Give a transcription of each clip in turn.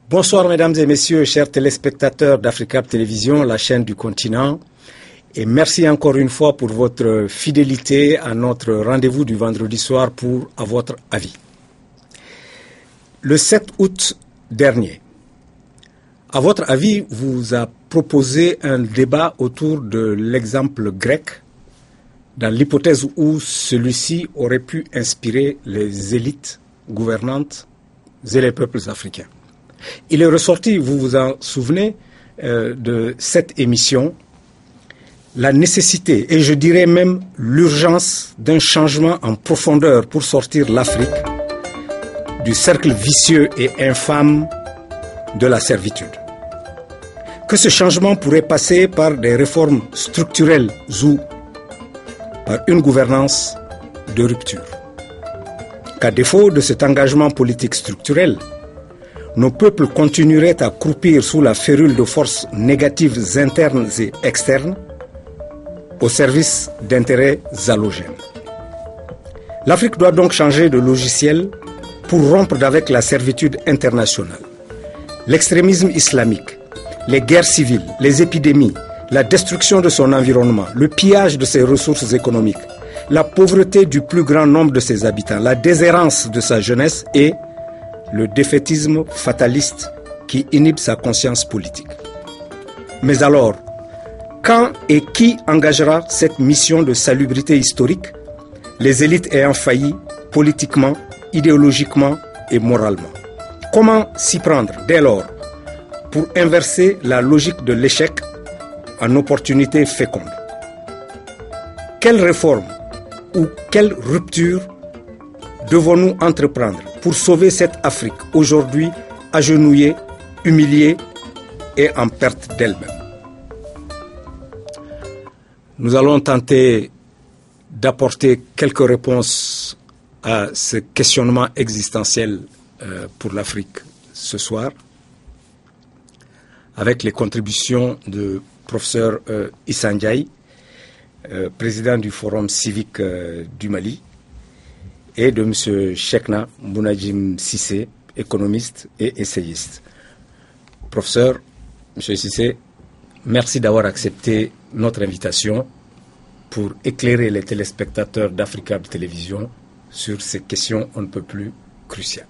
Bonsoir mesdames et messieurs, chers téléspectateurs d'Africa Télévision, la chaîne du continent. Et merci encore une fois pour votre fidélité à notre rendez-vous du vendredi soir pour À votre avis. Le 7 août dernier, À votre avis vous a proposé un débat autour de l'exemple grec dans l'hypothèse où celui-ci aurait pu inspirer les élites gouvernantes et les peuples africains. Il est ressorti, vous vous en souvenez, de cette émission, la nécessité, et je dirais même l'urgence d'un changement en profondeur pour sortir l'Afrique du cercle vicieux et infâme de la servitude. Que ce changement pourrait passer par des réformes structurelles ou par une gouvernance de rupture. Qu'à défaut de cet engagement politique structurel, nos peuples continueraient à croupir sous la férule de forces négatives internes et externes au service d'intérêts halogènes. L'Afrique doit donc changer de logiciel pour rompre avec la servitude internationale. L'extrémisme islamique, les guerres civiles, les épidémies, la destruction de son environnement, le pillage de ses ressources économiques, la pauvreté du plus grand nombre de ses habitants, la déshérence de sa jeunesse et le défaitisme fataliste qui inhibe sa conscience politique. Mais alors, quand et qui engagera cette mission de salubrité historique, les élites ayant failli politiquement, idéologiquement et moralement? Comment s'y prendre dès lors pour inverser la logique de l'échec en opportunité féconde? Quelle réforme ou quelle rupture devons-nous entreprendre pour sauver cette Afrique aujourd'hui agenouillée, humiliée et en perte d'elle-même? Nous allons tenter d'apporter quelques réponses à ce questionnement existentiel pour l'Afrique ce soir, avec les contributions de professeur Issa Ndiaye, président du Forum civique du Mali, et de M. Cheikhna Bounadjim Cissé, économiste et essayiste. Professeur, M. Cissé, merci d'avoir accepté notre invitation pour éclairer les téléspectateurs d'Africa Télévision sur ces questions on ne peut plus cruciales.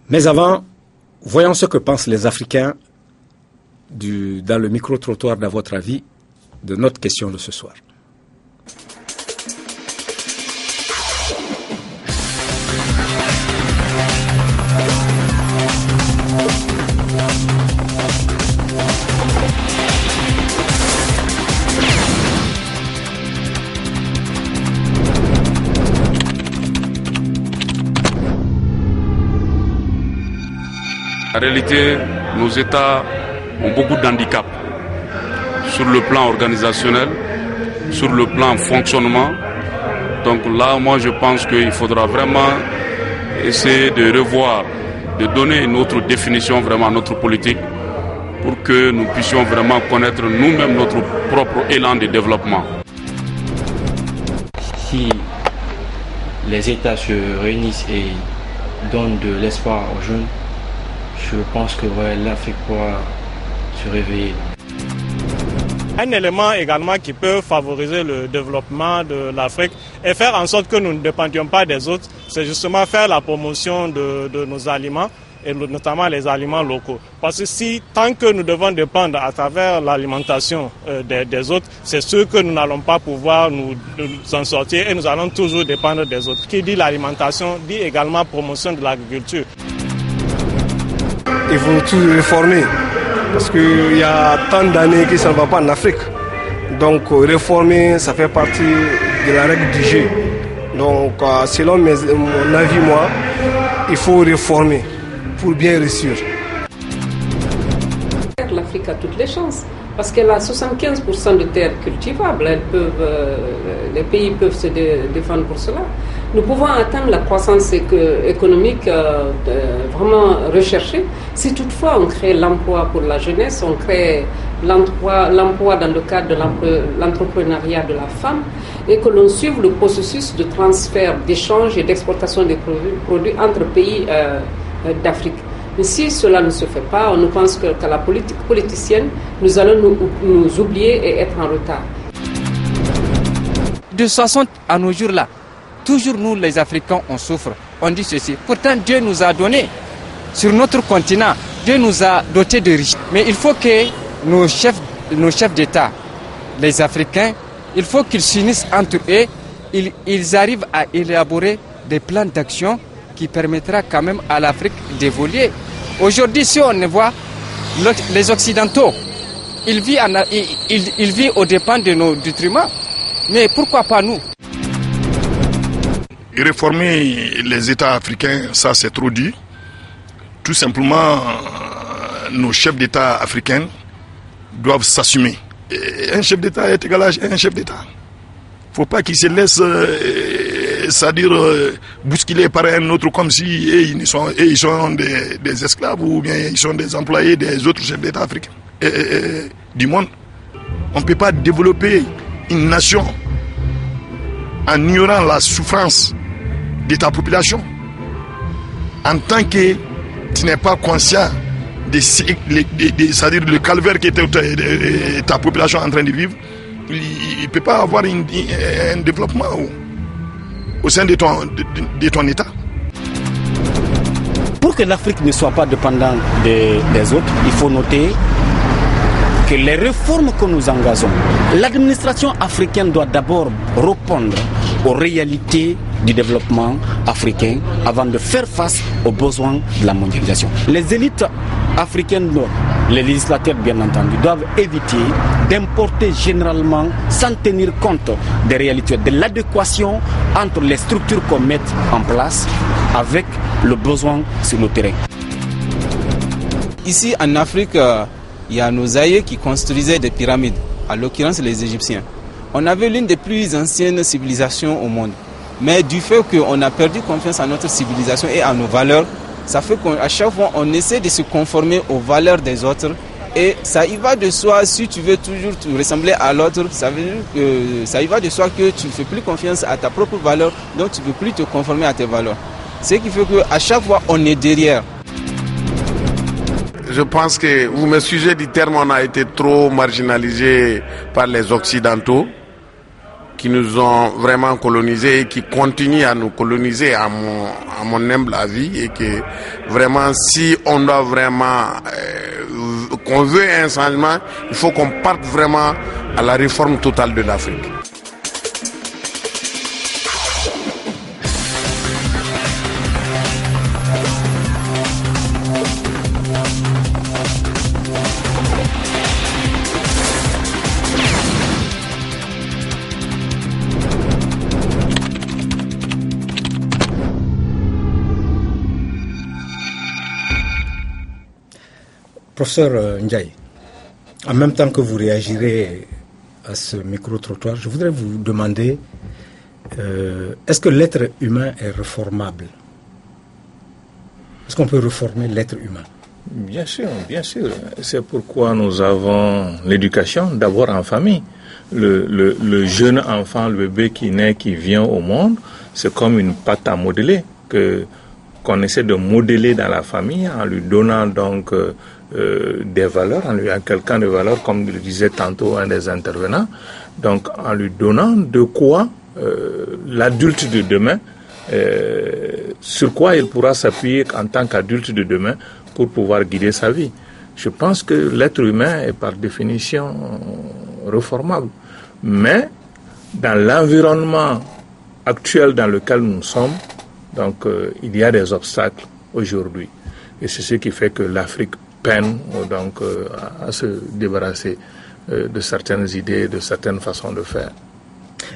Mais avant, voyons ce que pensent les Africains dans le micro-trottoir d'À votre avis de notre question de ce soir. En réalité, nos États ont beaucoup d'handicaps sur le plan organisationnel, sur le plan fonctionnement. Donc là, moi je pense qu'il faudra vraiment essayer de revoir, de donner une autre définition vraiment à notre politique pour que nous puissions vraiment connaître nous-mêmes notre propre élan de développement. Si les États se réunissent et donnent de l'espoir aux jeunes, je pense que l'Afrique pourra se réveiller. Un élément également qui peut favoriser le développement de l'Afrique et faire en sorte que nous ne dépendions pas des autres, c'est justement faire la promotion de nos aliments et notamment les aliments locaux. Parce que tant que nous devons dépendre à travers l'alimentation des autres, c'est sûr que nous n'allons pas pouvoir nous en sortir et nous allons toujours dépendre des autres. Qui dit l'alimentation dit également promotion de l'agriculture. Il faut tout réformer parce qu'il y a tant d'années que ça ne va pas en Afrique. Donc réformer, ça fait partie de la règle du jeu. Donc selon mon avis, moi, il faut réformer pour bien réussir. L'Afrique a toutes les chances parce qu'elle a 75% de terres cultivables. Les pays peuvent se défendre pour cela. Nous pouvons atteindre la croissance économique vraiment recherchée si toutefois on crée l'emploi pour la jeunesse, on crée l'emploi dans le cadre de l'entrepreneuriat de la femme et que l'on suive le processus de transfert, d'échange et d'exportation des produits entre pays d'Afrique. Mais si cela ne se fait pas, on pense qu'à la politique politicienne, nous allons nous oublier et être en retard. De 60 à nos jours là, toujours nous les Africains on souffre, on dit ceci. Pourtant Dieu nous a donné sur notre continent, Dieu nous a doté de richesses. Mais il faut que nos chefs d'État, les Africains, il faut qu'ils s'unissent entre eux, ils arrivent à élaborer des plans d'action qui permettra quand même à l'Afrique d'évoluer. Aujourd'hui, si on voit les Occidentaux, ils vivent aux dépens de nos détriments. Mais pourquoi pas nous? Réformer les États africains, ça c'est trop dit. Tout simplement, nos chefs d'État africains doivent s'assumer. Un chef d'État est égal à un chef d'État. Il ne faut pas qu'ils se laissent, c'est-à-dire bousculer par un autre comme si ils sont des esclaves ou bien ils sont des employés des autres chefs d'État africains du monde. On ne peut pas développer une nation en ignorant la souffrance de ta population. En tant que tu n'es pas conscient c'est-à-dire le calvaire que ta population est en train de vivre, il ne peut pas avoir un développement au sein de ton État. Pour que l'Afrique ne soit pas dépendante des autres, il faut noter que les réformes que nous engageons, l'administration africaine doit d'abord répondre aux réalités du développement africain avant de faire face aux besoins de la mondialisation. Les élites africaines, les législateurs bien entendu, doivent éviter d'importer généralement sans tenir compte des réalités, de l'adéquation entre les structures qu'on met en place avec le besoin sur le terrain. Ici en Afrique, il y a nos aïeux qui construisaient des pyramides, à l'occurrence les Égyptiens. On avait l'une des plus anciennes civilisations au monde. Mais du fait qu'on a perdu confiance en notre civilisation et à nos valeurs, ça fait qu'à chaque fois on essaie de se conformer aux valeurs des autres. Et ça y va de soi, si tu veux toujours te ressembler à l'autre, ça veut dire que ça y va de soi que tu ne fais plus confiance à ta propre valeur, donc tu ne peux plus te conformer à tes valeurs. Ce qui fait qu'à chaque fois on est derrière. Je pense que, vous me suivez du terme, on a été trop marginalisé par les Occidentaux qui nous ont vraiment colonisés et qui continuent à nous coloniser à mon humble avis, et que vraiment si on doit vraiment qu'on veut un changement, il faut qu'on parte vraiment à la réforme totale de l'Afrique. Professeur Ndiaye, en même temps que vous réagirez à ce micro-trottoir, je voudrais vous demander, est-ce que l'être humain est réformable? Est-ce qu'on peut réformer l'être humain? Bien sûr, bien sûr. C'est pourquoi nous avons l'éducation d'abord en famille. Le jeune enfant, le bébé qui naît, qui vient au monde, c'est comme une pâte à modeler qu'on essaie de modeler dans la famille en lui donnant donc des valeurs, en lui inculquant des valeurs, comme le disait tantôt un des intervenants, donc en lui donnant de quoi l'adulte de demain, sur quoi il pourra s'appuyer en tant qu'adulte de demain pour pouvoir guider sa vie. Je pense que l'être humain est par définition réformable, mais dans l'environnement actuel dans lequel nous sommes, donc il y a des obstacles aujourd'hui, et c'est ce qui fait que l'Afrique peine donc à se débarrasser de certaines idées, de certaines façons de faire.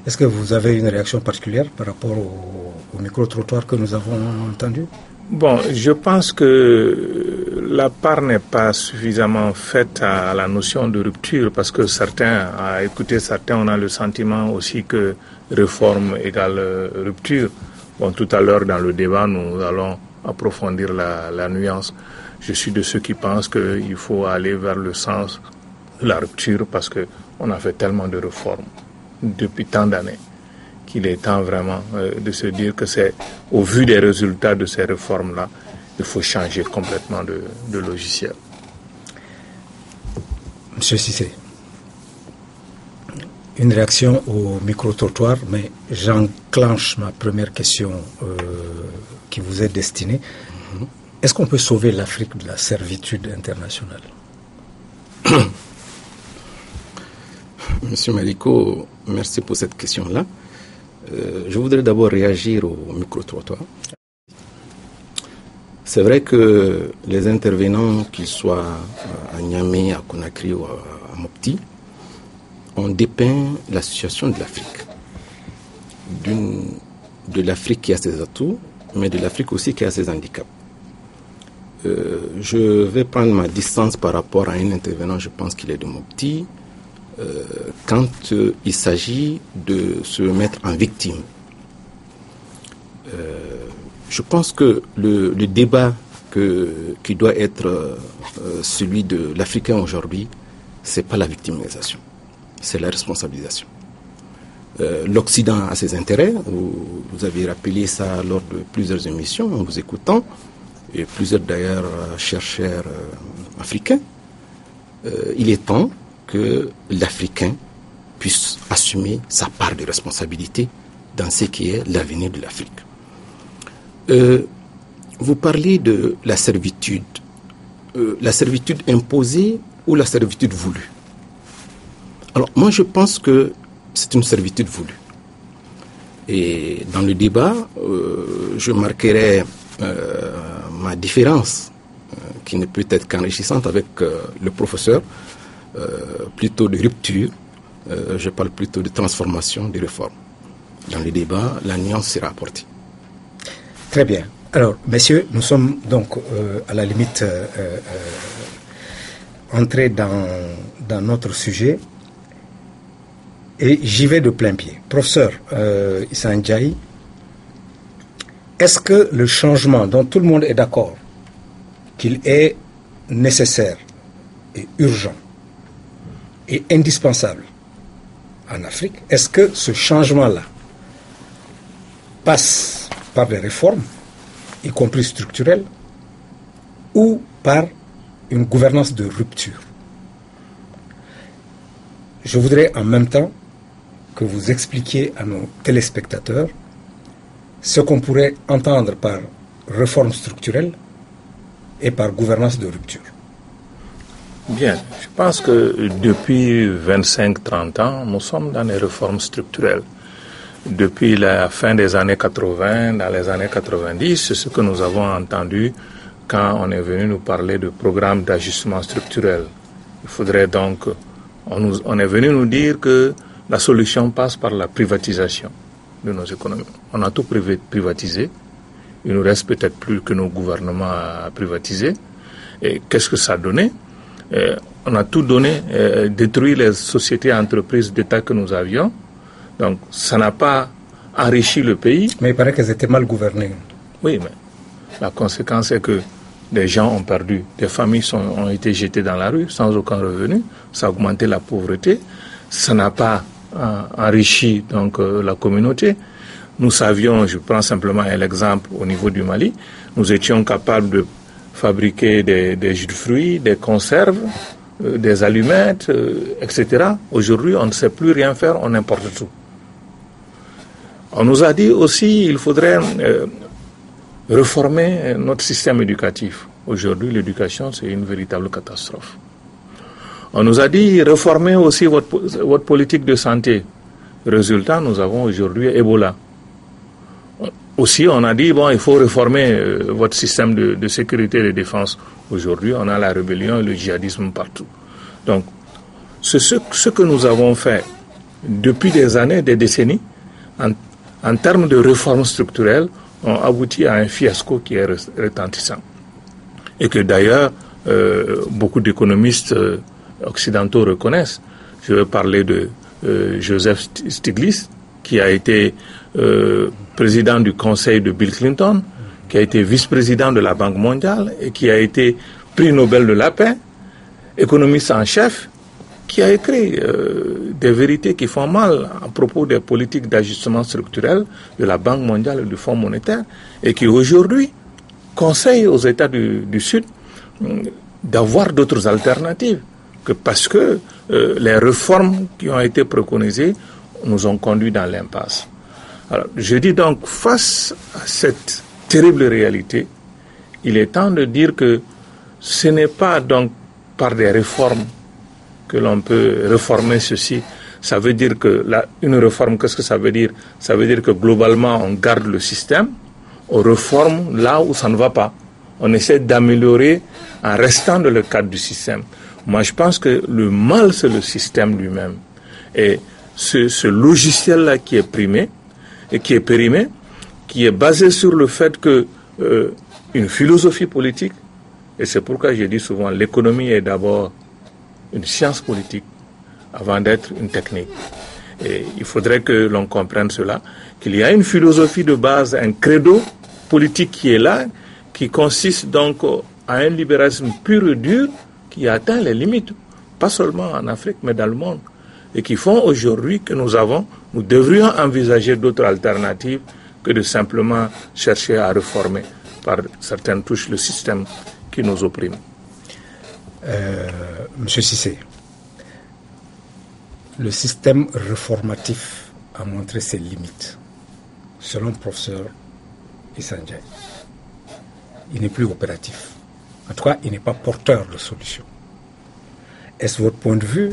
Est-ce que vous avez une réaction particulière par rapport au micro-trottoir que nous avons entendu? Bon, je pense que la part n'est pas suffisamment faite à la notion de rupture, parce que certains, à écouter certains, on a le sentiment aussi que réforme égale rupture. Bon, tout à l'heure dans le débat, nous allons approfondir la nuance. Je suis de ceux qui pensent qu'il faut aller vers le sens la rupture parce qu'on a fait tellement de réformes depuis tant d'années qu'il est temps vraiment de se dire que c'est au vu des résultats de ces réformes-là, il faut changer complètement de logiciel. Monsieur Cissé, une réaction au micro-trottoir, mais j'enclenche ma première question qui vous est destinée. Est-ce qu'on peut sauver l'Afrique de la servitude internationale? Monsieur Maliko, merci pour cette question-là. Je voudrais d'abord réagir au micro-trottoir. C'est vrai que les intervenants, qu'ils soient à Niamey, à Conakry ou à Mopti, ont dépeint la situation de l'Afrique. De l'Afrique qui a ses atouts, mais de l'Afrique aussi qui a ses handicaps. Je vais prendre ma distance par rapport à un intervenant, je pense qu'il est de Mopti, quand il s'agit de se mettre en victime. Je pense que le débat qui doit être celui de l'Africain aujourd'hui, c'est pas la victimisation, c'est la responsabilisation. L'Occident a ses intérêts, vous avez rappelé ça lors de plusieurs émissions en vous écoutant, et plusieurs d'ailleurs chercheurs africains. Il est temps que l'Africain puisse assumer sa part de responsabilité dans ce qui est l'avenir de l'Afrique. Vous parlez de la servitude imposée ou la servitude voulue. Alors moi je pense que c'est une servitude voulue. Et dans le débat, je marquerai ma différence, qui ne peut être qu'enrichissante avec le professeur, plutôt de rupture, je parle plutôt de transformation, de réforme. Dans le débat, la nuance sera apportée. Très bien. Alors, messieurs, nous sommes donc à la limite entrés dans notre sujet et j'y vais de plein pied. Professeur Issa Ndiaye, est-ce que le changement dont tout le monde est d'accord qu'il est nécessaire et urgent et indispensable en Afrique, est-ce que ce changement-là passe par des réformes, y compris structurelles, ou par une gouvernance de rupture? Je voudrais en même temps que vous expliquiez à nos téléspectateurs ce qu'on pourrait entendre par réforme structurelle et par gouvernance de rupture. Bien, je pense que depuis 25-30 ans, nous sommes dans les réformes structurelles. Depuis la fin des années 80, dans les années 90, c'est ce que nous avons entendu quand on est venu nous parler de programme d'ajustement structurel. Il faudrait donc, on est venu nous dire que la solution passe par la privatisation de nos économies. On a tout privatisé. Il nous reste peut-être plus que nos gouvernements à privatiser. Et qu'est-ce que ça a donné? On a tout donné, détruit les sociétés et entreprises d'État que nous avions. Donc, ça n'a pas enrichi le pays. Mais il paraît qu'elles étaient mal gouvernées. Oui, mais la conséquence est que des gens ont perdu, des familles ont été jetées dans la rue sans aucun revenu. Ça a augmenté la pauvreté. Ça n'a pas enrichi donc la communauté. Nous savions, je prends simplement l'exemple au niveau du Mali, nous étions capables de fabriquer des jus de fruits, des conserves, des allumettes, etc. Aujourd'hui, on ne sait plus rien faire, on importe tout. On nous a dit aussi qu'il faudrait réformer notre système éducatif. Aujourd'hui, l'éducation, c'est une véritable catastrophe. On nous a dit réformer aussi votre politique de santé. Résultat, nous avons aujourd'hui Ebola. Aussi, on a dit, bon, il faut réformer votre système de sécurité et de défense. Aujourd'hui, on a la rébellion et le djihadisme partout. Donc, ce que nous avons fait depuis des années, des décennies, en termes de réformes structurelles, ont abouti à un fiasco qui est retentissant. Et que d'ailleurs, beaucoup d'économistes occidentaux reconnaissent. Je veux parler de Joseph Stiglitz, qui a été président du conseil de Bill Clinton, qui a été vice-président de la Banque mondiale et qui a été prix Nobel de la paix, économiste en chef, qui a écrit des vérités qui font mal à propos des politiques d'ajustement structurel de la Banque mondiale et du Fonds monétaire, et qui aujourd'hui conseille aux États du Sud d'avoir d'autres alternatives, parce que les réformes qui ont été préconisées nous ont conduits dans l'impasse. Alors, je dis donc, face à cette terrible réalité, il est temps de dire que ce n'est pas donc par des réformes que l'on peut réformer ceci. Ça veut dire que une réforme, qu'est-ce que ça veut dire? Ça veut dire que globalement, on garde le système, on réforme là où ça ne va pas. On essaie d'améliorer en restant dans le cadre du système. Moi, je pense que le mal, c'est le système lui-même. Et ce logiciel-là qui est périmé, qui est basé sur le fait que une philosophie politique, et c'est pourquoi je dis souvent, l'économie est d'abord une science politique avant d'être une technique. Et il faudrait que l'on comprenne cela, qu'il y a une philosophie de base, un credo politique qui est là, qui consiste donc à un libéralisme pur et dur qui atteint les limites, pas seulement en Afrique, mais dans le monde, et qui font aujourd'hui que nous devrions envisager d'autres alternatives que de simplement chercher à réformer par certaines touches le système qui nous opprime. Monsieur Cissé, le système réformatif a montré ses limites. Selon le professeur Issa Ndiaye, il n'est plus opératif. En tout cas, il n'est pas porteur de solutions. Est-ce votre point de vue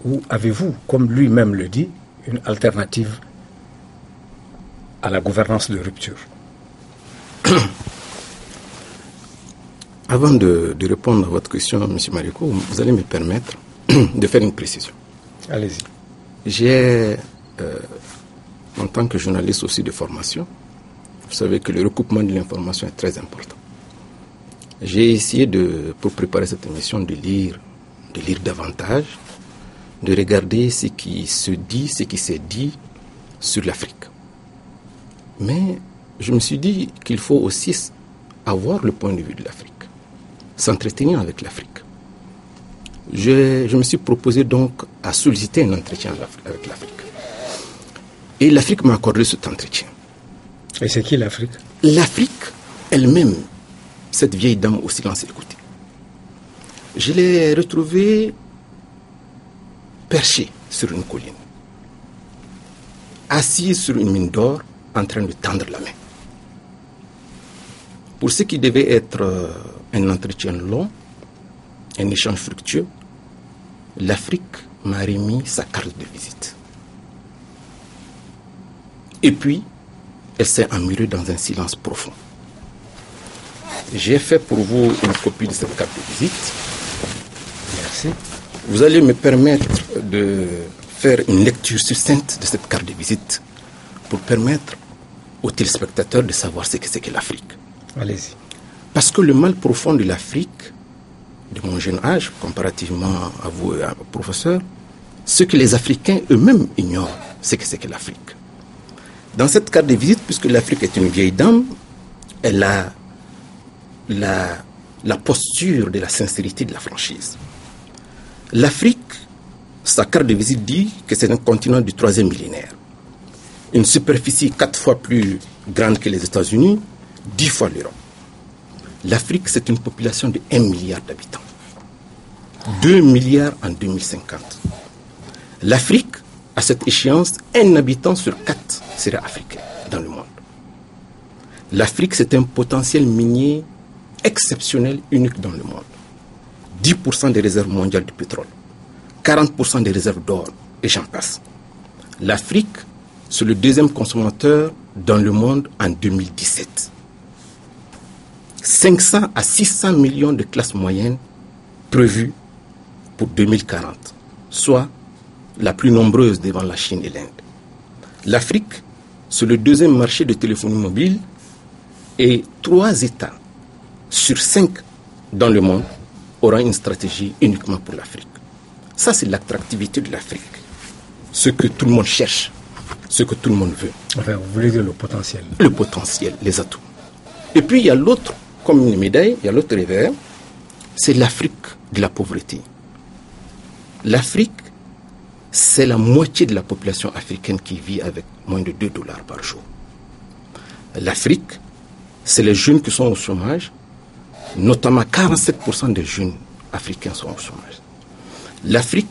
ou avez-vous, comme lui-même le dit, une alternative à la gouvernance de rupture? Avant de répondre à votre question, M. Mariko, vous allez me permettre de faire une précision. Allez-y. J'ai, en tant que journaliste aussi de formation, vous savez que le recoupement de l'information est très important. J'ai essayé, pour préparer cette émission, de lire davantage, de regarder ce qui se dit, ce qui s'est dit sur l'Afrique. Mais je me suis dit qu'il faut aussi avoir le point de vue de l'Afrique, s'entretenir avec l'Afrique. Je me suis proposé donc à solliciter un entretien avec l'Afrique. Et l'Afrique m'a accordé cet entretien. Et c'est qui l'Afrique? L'Afrique elle-même, cette vieille dame au silence écouté. Je l'ai retrouvée perchée sur une colline, assise sur une mine d'or, en train de tendre la main. Pour ce qui devait être un entretien long, un échange fructueux, l'Afrique m'a remis sa carte de visite. Et puis, elle s'est emmurée dans un silence profond. J'ai fait pour vous une copie de cette carte de visite. Merci. Vous allez me permettre de faire une lecture succincte de cette carte de visite pour permettre aux téléspectateurs de savoir ce que c'est que l'Afrique. Allez-y. Parce que le mal profond de l'Afrique, de mon jeune âge, comparativement à vous et à vos professeurs, ce que les Africains eux-mêmes ignorent, c'est que l'Afrique. Dans cette carte de visite, puisque l'Afrique est une vieille dame, elle a la posture de la sincérité, de la franchise. L'Afrique, sa carte de visite dit que c'est un continent du 3e millénaire. Une superficie 4 fois plus grande que les États-Unis, 10 fois l'Europe. L'Afrique, c'est une population de 1 milliard d'habitants. 2 milliards en 2050. L'Afrique, à cette échéance, 1 habitant sur 4 serait africain dans le monde. L'Afrique, c'est un potentiel minier exceptionnel, unique dans le monde. 10% des réserves mondiales de pétrole, 40% des réserves d'or, et j'en passe. L'Afrique, c'est le 2e consommateur dans le monde en 2017. 500 à 600 millions de classes moyennes prévues pour 2040, soit la plus nombreuse devant la Chine et l'Inde. L'Afrique, c'est le 2e marché de téléphonie mobile et 3 États sur 5 dans le monde auront une stratégie uniquement pour l'Afrique. Ça, c'est l'attractivité de l'Afrique. Ce que tout le monde cherche, ce que tout le monde veut. Enfin, vous voulez dire le potentiel. Le potentiel, les atouts. Et puis, il y a l'autre, comme une médaille, il y a l'autre revers, c'est l'Afrique de la pauvreté. L'Afrique, c'est la moitié de la population africaine qui vit avec moins de $2 par jour. L'Afrique, c'est les jeunes qui sont au chômage, notamment 47% des jeunes africains sont au chômage. L'Afrique,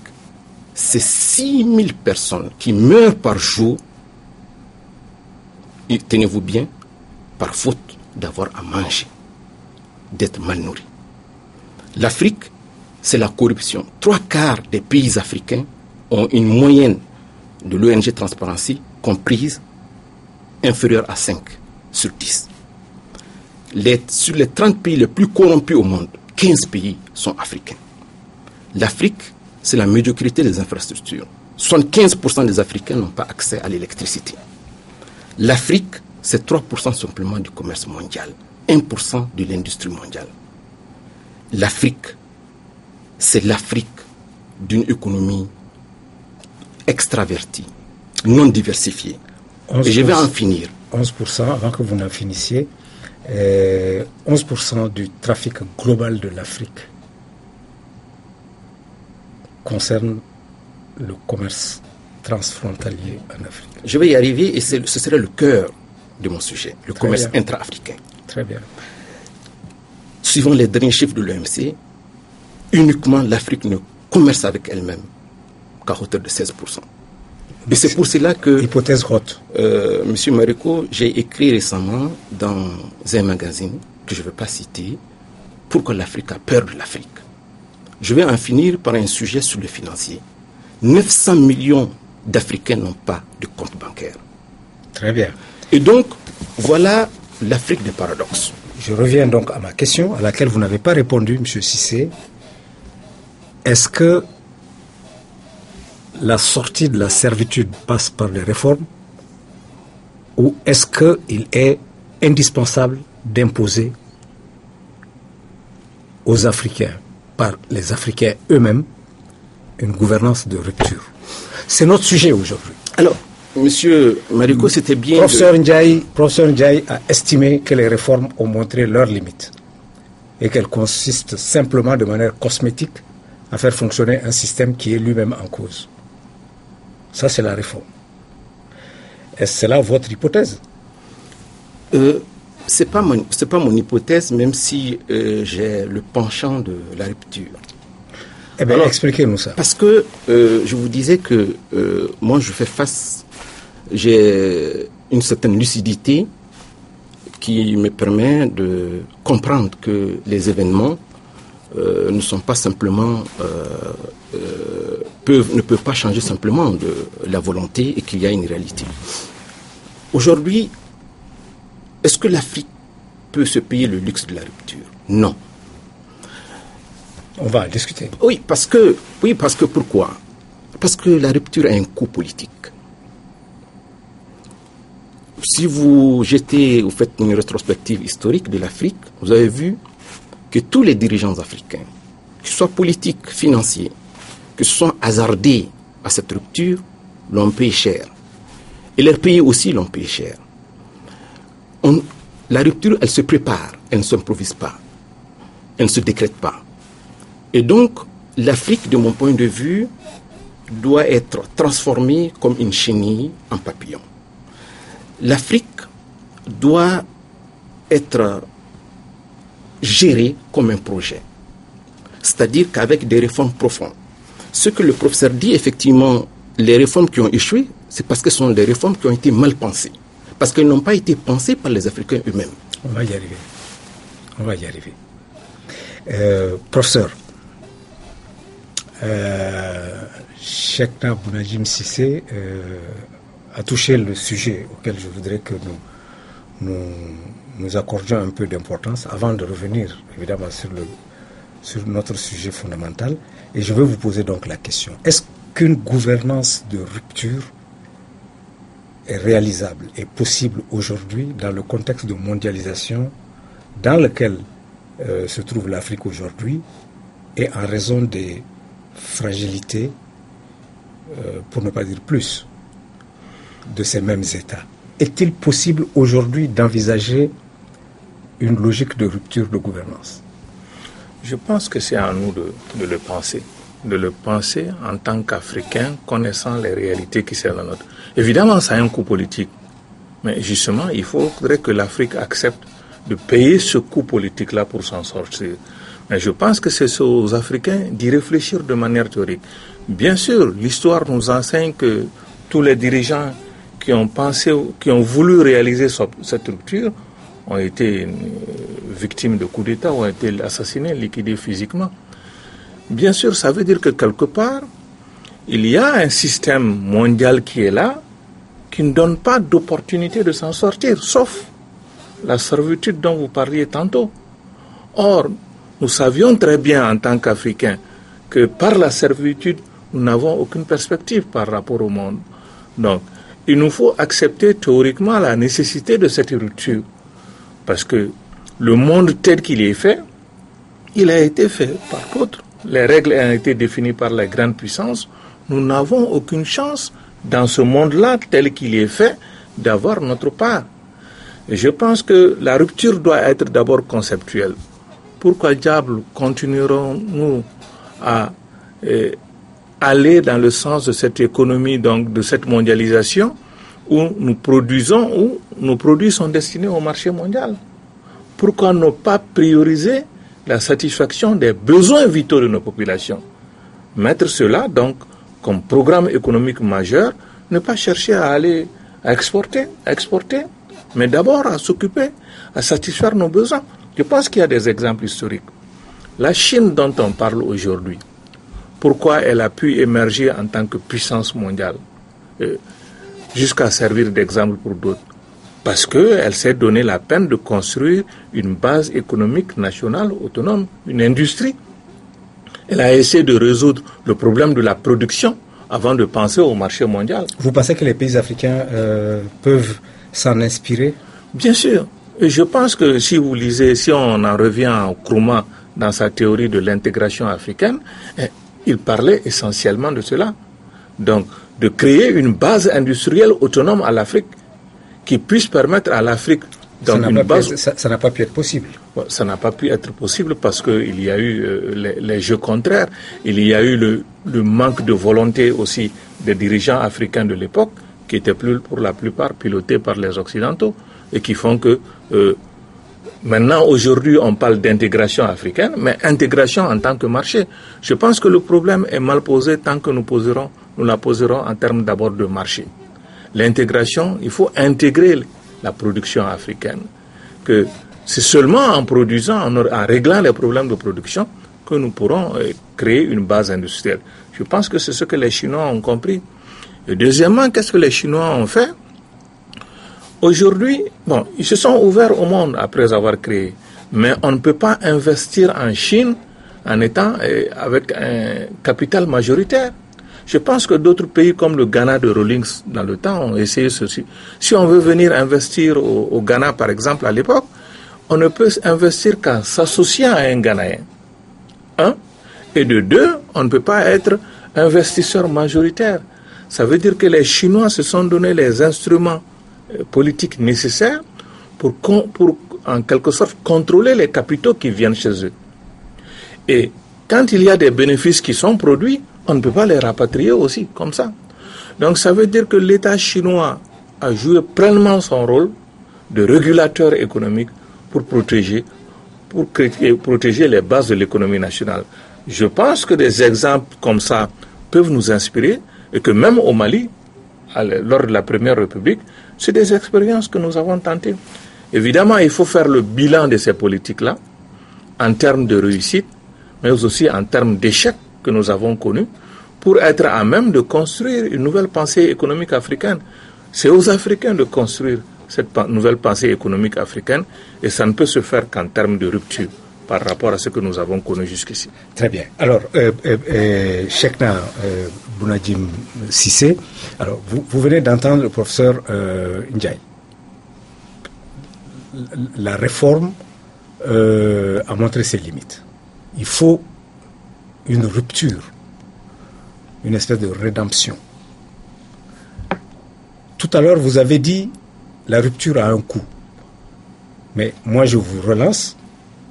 c'est 6000 personnes qui meurent par jour, et tenez-vous bien, par faute d'avoir à manger, d'être mal nourris. L'Afrique, c'est la corruption. 3/4 des pays africains ont une moyenne de l'ONG Transparency comprise inférieure à 5 sur 10. Sur les 30 pays les plus corrompus au monde, 15 pays sont africains. L'Afrique, c'est la médiocrité des infrastructures. 75% des Africains n'ont pas accès à l'électricité. L'Afrique, c'est 3% simplement du commerce mondial, 1% de l'industrie mondiale. L'Afrique, c'est l'Afrique d'une économie extravertie, non diversifiée. Et je vais en finir. 11%, avant que vous n'en finissiez, 11% du trafic global de l'Afrique concerne le commerce transfrontalier en Afrique. Je vais y arriver et ce serait le cœur de mon sujet, le commerce intra-africain. Très bien. Suivant les derniers chiffres de l'OMC, uniquement l'Afrique ne commerce avec elle-même qu'à hauteur de 16%. Et c'est pour cela que... Hypothèse haute. Monsieur Mariko, j'ai écrit récemment dans un magazine que je ne vais pas citer, pourquoi l'Afrique a peur de l'Afrique. Je vais en finir par un sujet sur le financier. 900 millions d'Africains n'ont pas de compte bancaire. Très bien. Et donc, voilà l'Afrique des paradoxes. Je reviens donc à ma question, à laquelle vous n'avez pas répondu, M. Cissé. Est-ce que la sortie de la servitude passe par les réformes ou est-ce qu'il est indispensable d'imposer aux Africains, par les Africains eux-mêmes, une gouvernance de rupture? C'est notre sujet aujourd'hui. Alors, Monsieur Mariko, c'était bien... Professeur Ndiaye a estimé que les réformes ont montré leurs limites et qu'elles consistent simplement de manière cosmétique à faire fonctionner un système qui est lui-même en cause. Ça, c'est la réforme. Est-ce cela votre hypothèse? C'est pas mon hypothèse, même si j'ai le penchant de la rupture. Eh bien, expliquez-nous ça. Parce que je vous disais que moi, je fais face... J'ai une certaine lucidité qui me permet de comprendre que les événements ne sont pas simplement... ne peuvent pas changer simplement de la volonté et qu'il y a une réalité. Aujourd'hui, est-ce que l'Afrique peut se payer le luxe de la rupture? Non. On va en discuter. Oui, parce que pourquoi? Parce que la rupture a un coût politique. Si vous faites une rétrospective historique de l'Afrique, vous avez vu que tous les dirigeants africains, qu'ils soient politiques, financiers, que ce soit hasardés à cette rupture, l'ont payé cher. Et leurs pays aussi l'ont payé cher. La rupture, elle se prépare, elle ne s'improvise pas, elle ne se décrète pas. Et donc, l'Afrique, de mon point de vue, doit être transformée comme une chenille en papillon. L'Afrique doit être gérée comme un projet, c'est-à-dire qu'avec des réformes profondes. Ce que le professeur dit, effectivement, les réformes qui ont échoué, c'est parce que ce sont des réformes qui ont été mal pensées, parce qu'elles n'ont pas été pensées par les Africains eux-mêmes. On va y arriver. On va y arriver. Professeur, Cheikhna Bounadjim Cissé a touché le sujet auquel je voudrais que nous accordions un peu d'importance avant de revenir évidemment sur notre sujet fondamental. Et je vais vous poser donc la question. Est-ce qu'une gouvernance de rupture est réalisable et possible aujourd'hui dans le contexte de mondialisation dans lequel se trouve l'Afrique aujourd'hui et en raison des fragilités, pour ne pas dire plus, de ces mêmes États? Est-il possible aujourd'hui d'envisager une logique de rupture de gouvernance? Je pense que c'est à nous de le penser. de le penser en tant qu'Africain, connaissant les réalités qui sont la nôtre. Évidemment, ça a un coût politique. Mais justement, il faudrait que l'Afrique accepte de payer ce coût politique-là pour s'en sortir. Mais je pense que c'est aux Africains d'y réfléchir de manière théorique. Bien sûr, l'histoire nous enseigne que tous les dirigeants qui ont pensé, qui ont voulu réaliser cette rupture ont été victimes de coups d'État, ont été assassinés, liquidés physiquement. Bien sûr, ça veut dire que quelque part, il y a un système mondial qui est là, qui ne donne pas d'opportunité de s'en sortir, sauf la servitude dont vous parliez tantôt. Or, nous savions très bien en tant qu'Africains que par la servitude, nous n'avons aucune perspective par rapport au monde. Donc, il nous faut accepter théoriquement la nécessité de cette rupture. Parce que le monde tel qu'il est fait, il a été fait par d'autres. Les règles ont été définies par les grandes puissances. Nous n'avons aucune chance, dans ce monde-là tel qu'il est fait, d'avoir notre part. Et je pense que la rupture doit être d'abord conceptuelle. Pourquoi diable continuerons-nous à aller dans le sens de cette économie, donc de cette mondialisation, où nos produits sont destinés au marché mondial? Pourquoi ne pas prioriser la satisfaction des besoins vitaux de nos populations? Mettre cela donc comme programme économique majeur, ne pas chercher à aller à exporter, mais d'abord à s'occuper, à satisfaire nos besoins. Je pense qu'il y a des exemples historiques. La Chine dont on parle aujourd'hui, pourquoi elle a pu émerger en tant que puissance mondiale, jusqu'à servir d'exemple pour d'autres? Parce qu'elle s'est donné la peine de construire une base économique nationale autonome, une industrie. Elle a essayé de résoudre le problème de la production avant de penser au marché mondial. Vous pensez que les pays africains peuvent s'en inspirer? Bien sûr. Et je pense que si vous lisez, si on en revient à Nkrumah dans sa théorie de l'intégration africaine, il parlait essentiellement de cela. Donc, de créer une base industrielle autonome à l'Afrique qui puisse permettre à l'Afrique... Ça n'a pas pu être possible. Ça n'a pas pu être possible parce qu'il y a eu les jeux contraires. Il y a eu le manque de volonté aussi des dirigeants africains de l'époque qui étaient pour la plupart pilotés par les Occidentaux et qui font que maintenant, aujourd'hui, on parle d'intégration africaine, mais intégration en tant que marché. Je pense que le problème est mal posé tant que nous la poserons en termes d'abord de marché. L'intégration, il faut intégrer la production africaine. Que c'est seulement en produisant, en réglant les problèmes de production, que nous pourrons créer une base industrielle. Je pense que c'est ce que les Chinois ont compris. Et deuxièmement, qu'est-ce que les Chinois ont fait? Aujourd'hui, ils se sont ouverts au monde après avoir créé. Mais on ne peut pas investir en Chine en étant avec un capital majoritaire. Je pense que d'autres pays comme le Ghana de Rawlings dans le temps ont essayé ceci. Si on veut venir investir au Ghana, par exemple, à l'époque, on ne peut investir qu'en s'associant à un Ghanéen. Et de deux, on ne peut pas être investisseur majoritaire. Ça veut dire que les Chinois se sont donné les instruments politiques nécessaires pour en quelque sorte contrôler les capitaux qui viennent chez eux. Et quand il y a des bénéfices qui sont produits, on ne peut pas les rapatrier aussi comme ça. Donc ça veut dire que l'État chinois a joué pleinement son rôle de régulateur économique pour protéger les bases de l'économie nationale. Je pense que des exemples comme ça peuvent nous inspirer et que même au Mali, lors de la Première République, c'est des expériences que nous avons tentées. Évidemment, il faut faire le bilan de ces politiques-là en termes de réussite, mais aussi en termes d'échecs que nous avons connus, pour être à même de construire une nouvelle pensée économique africaine. C'est aux Africains de construire cette nouvelle pensée économique africaine, et ça ne peut se faire qu'en termes de rupture par rapport à ce que nous avons connu jusqu'ici. Très bien. Alors, Cheikhna Bounadjim Cissé, alors vous venez d'entendre le professeur Ndiaye. La réforme a montré ses limites. Il faut une rupture, une espèce de rédemption. Tout à l'heure, vous avez dit la rupture a un coût. Mais moi, je vous relance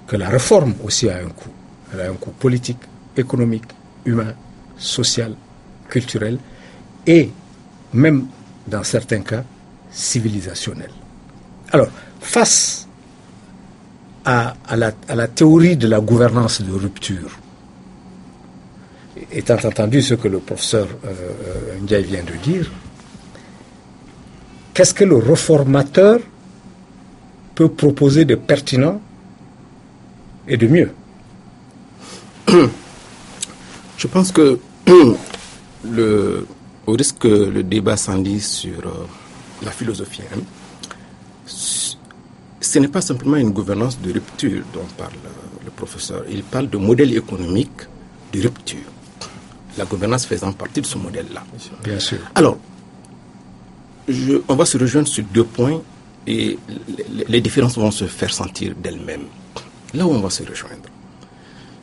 que la réforme aussi a un coût. Elle a un coût politique, économique, humain, social, culturel et même dans certains cas civilisationnel. Alors, face à la théorie de la gouvernance de rupture, étant entendu ce que le professeur Ndiaye vient de dire, qu'est-ce que le réformateur peut proposer de pertinent et de mieux? Je pense que au risque que le débat s'enlise sur la philosophie, ce n'est pas simplement une gouvernance de rupture dont parle le professeur. Il parle de modèle économique de rupture. La gouvernance faisant partie de ce modèle-là. Bien sûr. Alors, on va se rejoindre sur 2 points et les différences vont se faire sentir d'elles-mêmes. Là où on va se rejoindre,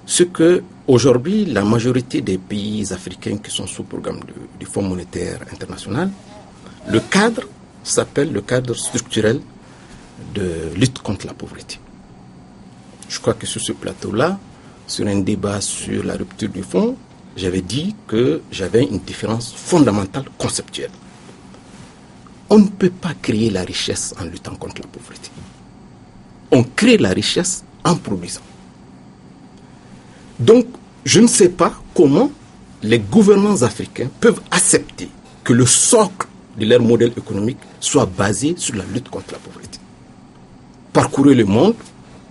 c'est que aujourd'hui, la majorité des pays africains qui sont sous programme du Fonds monétaire international, le cadre s'appelle le cadre structurel de lutte contre la pauvreté. Je crois que sur ce plateau-là, sur un débat sur la rupture du fonds, j'avais dit que j'avais une différence fondamentale conceptuelle. On ne peut pas créer la richesse en luttant contre la pauvreté. On crée la richesse en produisant. Donc, je ne sais pas comment les gouvernements africains peuvent accepter que le socle de leur modèle économique soit basé sur la lutte contre la pauvreté. Parcourez le monde,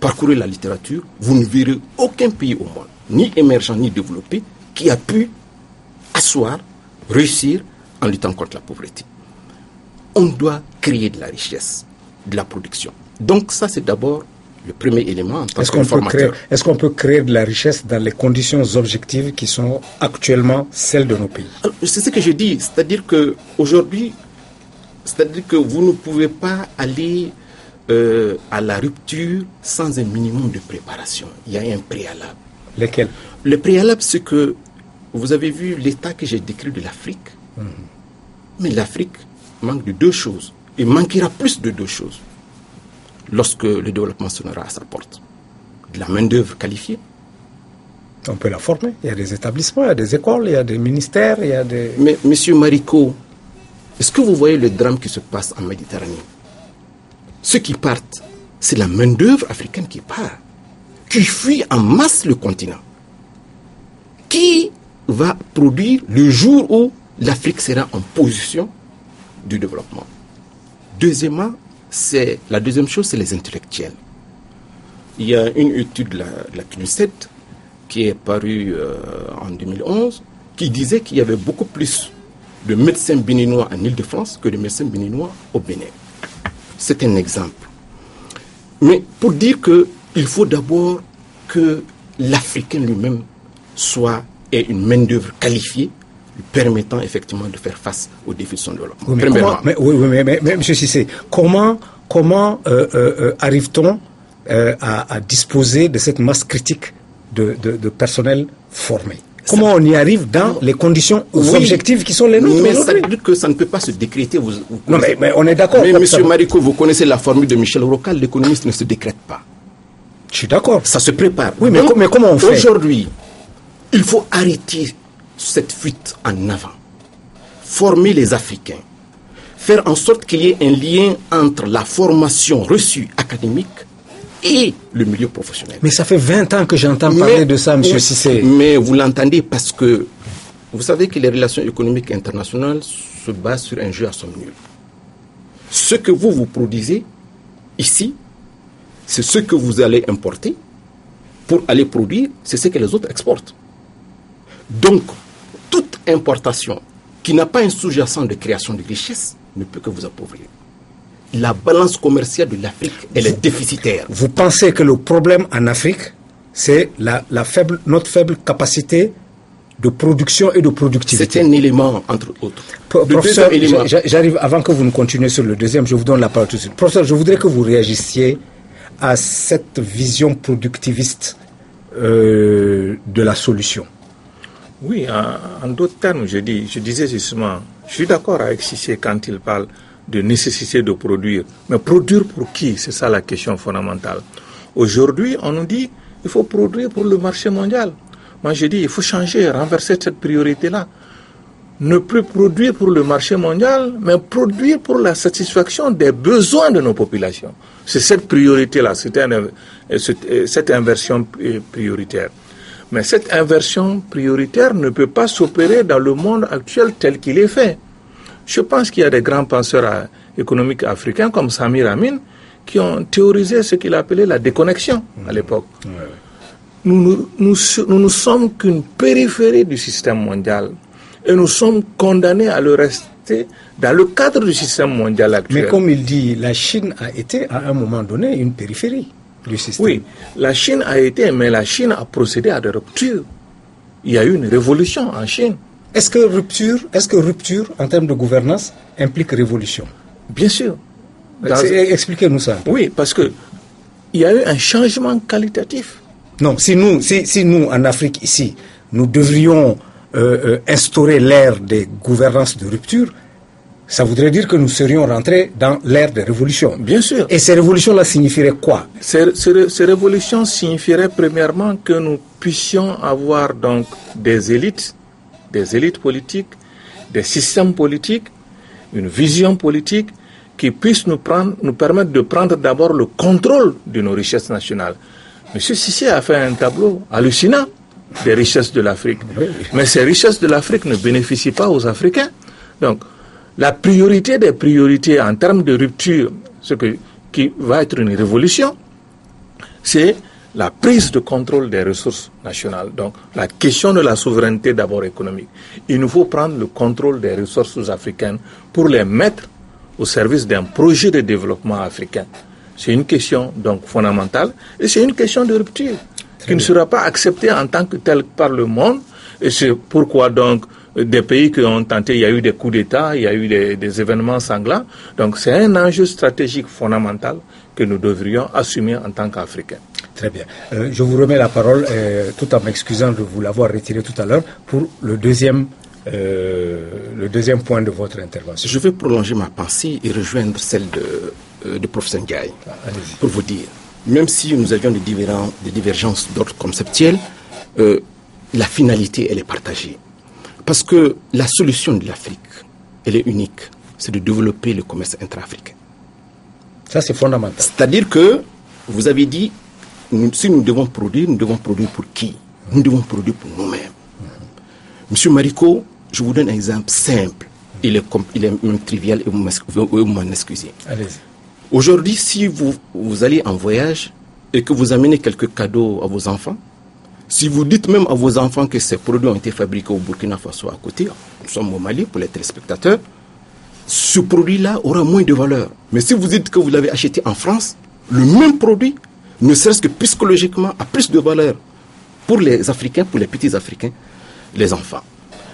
parcourez la littérature, vous ne verrez aucun pays au monde, ni émergent ni développé, qui a pu asseoir, réussir en luttant contre la pauvreté. On doit créer de la richesse, de la production. Donc ça, c'est d'abord le premier élément en tant que formateur. Est-ce qu'on peut créer de la richesse dans les conditions objectives qui sont actuellement celles de nos pays? C'est ce que je dis, c'est-à-dire qu'aujourd'hui, que vous ne pouvez pas aller à la rupture sans un minimum de préparation. Il y a un préalable. Lesquels? Le préalable, c'est que vous avez vu l'état que j'ai décrit de l'Afrique. Mais l'Afrique manque de 2 choses. Il manquera plus de 2 choses lorsque le développement sonnera à sa porte. De la main-d'œuvre qualifiée. On peut la former. Il y a des établissements, il y a des écoles, il y a des ministères, il y a des... Mais, monsieur Marico, est-ce que vous voyez le drame qui se passe en Méditerranée? Ceux qui partent, c'est la main-d'œuvre africaine qui part, qui fuit en masse le continent. Qui va produire le jour où l'Afrique sera en position du développement? Deuxièmement, la deuxième chose, c'est les intellectuels. Il y a une étude de la CNUSED qui est parue en 2011 qui disait qu'il y avait beaucoup plus de médecins béninois en Île-de-France que de médecins béninois au Bénin. C'est un exemple. Mais pour dire qu'il faut d'abord que l'Africain lui-même ait une main-d'œuvre qualifiée, lui permettant effectivement de faire face aux défis de son développement. Mais M. Cissé, comment arrive-t-on à disposer de cette masse critique de personnel formé? Comment on y arrive dans les conditions objectives qui sont les nôtres? Mais ça veut dire que ça ne peut pas se décréter. Non, mais on est d'accord. Mais M. Marico, vous connaissez la formule de Michel Rocard, l'économiste ne se décrète pas. Je suis d'accord. Ça se prépare. Oui, mais comment on fait? Aujourd'hui, il faut arrêter cette fuite en avant. Former les Africains. Faire en sorte qu'il y ait un lien entre la formation reçue académique et le milieu professionnel. Mais ça fait 20 ans que j'entends parler de ça, M. Cissé. Mais vous l'entendez parce que vous savez que les relations économiques internationales se basent sur un jeu à somme nulle. Ce que vous produisez ici, c'est ce que vous allez importer pour aller produire, c'est ce que les autres exportent. Donc, toute importation qui n'a pas un sous-jacent de création de richesse ne peut que vous appauvrir. La balance commerciale de l'Afrique, elle est déficitaire. Vous pensez que le problème en Afrique, c'est notre faible capacité de production et de productivité? C'est un élément, entre autres. Professeur, j'arrive, avant que vous ne continuiez sur le deuxième, je vous donne la parole tout de suite. Professeur, je voudrais que vous réagissiez à cette vision productiviste de la solution. Oui, en d'autres termes, je disais justement, je suis d'accord avec Cissé quand il parle de nécessité de produire. Mais produire pour qui? C'est ça la question fondamentale. Aujourd'hui, on nous dit qu'il faut produire pour le marché mondial. Moi, je dis, il faut changer, renverser cette priorité-là. Ne plus produire pour le marché mondial, mais produire pour la satisfaction des besoins de nos populations. C'est cette priorité-là, cette inversion prioritaire. Mais cette inversion prioritaire ne peut pas s'opérer dans le monde actuel tel qu'il est fait. Je pense qu'il y a des grands penseurs économiques africains comme Samir Amin qui ont théorisé ce qu'il appelait la déconnexion à l'époque. Nous ne sommes qu'une périphérie du système mondial et nous sommes condamnés à le rester dans le cadre du système mondial actuel. Mais comme il dit, la Chine a été à un moment donné une périphérie du système. Oui, la Chine a été, mais la Chine a procédé à des ruptures. Il y a eu une révolution en Chine. Est-ce que rupture en termes de gouvernance implique révolution? Bien sûr. Expliquez-nous ça. Oui, parce que il y a eu un changement qualitatif. Non, si nous en Afrique ici, nous devrions instaurer l'ère des gouvernances de rupture, ça voudrait dire que nous serions rentrés dans l'ère des révolutions. Bien sûr. Et ces révolutions-là signifieraient quoi? Ces révolutions signifieraient premièrement que nous puissions avoir donc des élites politiques, des systèmes politiques, une vision politique qui puisse nous permettre de prendre d'abord le contrôle de nos richesses nationales. M. Sissi a fait un tableau hallucinant des richesses de l'Afrique. Mais ces richesses de l'Afrique ne bénéficient pas aux Africains. Donc, la priorité des priorités en termes de rupture, qui va être une révolution, c'est la prise de contrôle des ressources nationales. Donc, la question de la souveraineté d'abord économique. Il nous faut prendre le contrôle des ressources africaines pour les mettre au service d'un projet de développement africain. C'est une question donc fondamentale et c'est une question de rupture qui ne sera pas acceptée en tant que telle par le monde. Et c'est pourquoi donc des pays qui ont tenté, il y a eu des coups d'État, il y a eu des événements sanglants. Donc c'est un enjeu stratégique fondamental que nous devrions assumer en tant qu'Africains. Très bien. Je vous remets la parole, tout en m'excusant de vous l'avoir retiré tout à l'heure, pour le deuxième point de votre intervention. Je vais prolonger ma pensée et rejoindre celle de professeur Ndiaye. Pour vous dire, même si nous avions des divergences d'ordre conceptuel, la finalité, elle est partagée. Parce que la solution de l'Afrique, elle est unique. C'est de développer le commerce intra-africain. Ça, c'est fondamental. C'est-à-dire que, vous avez dit, si nous devons produire pour qui? Nous devons produire pour nous-mêmes. Monsieur Marico, je vous donne un exemple simple. Il est même trivial et vous m'en excusez. Allez-y. Aujourd'hui, si vous allez en voyage et que vous amenez quelques cadeaux à vos enfants, si vous dites même à vos enfants que ces produits ont été fabriqués au Burkina Faso à côté, nous sommes au Mali pour les téléspectateurs, ce produit-là aura moins de valeur. Mais si vous dites que vous l'avez acheté en France, le même produit, ne serait-ce que psychologiquement, a plus de valeur pour les Africains, pour les petits Africains, les enfants.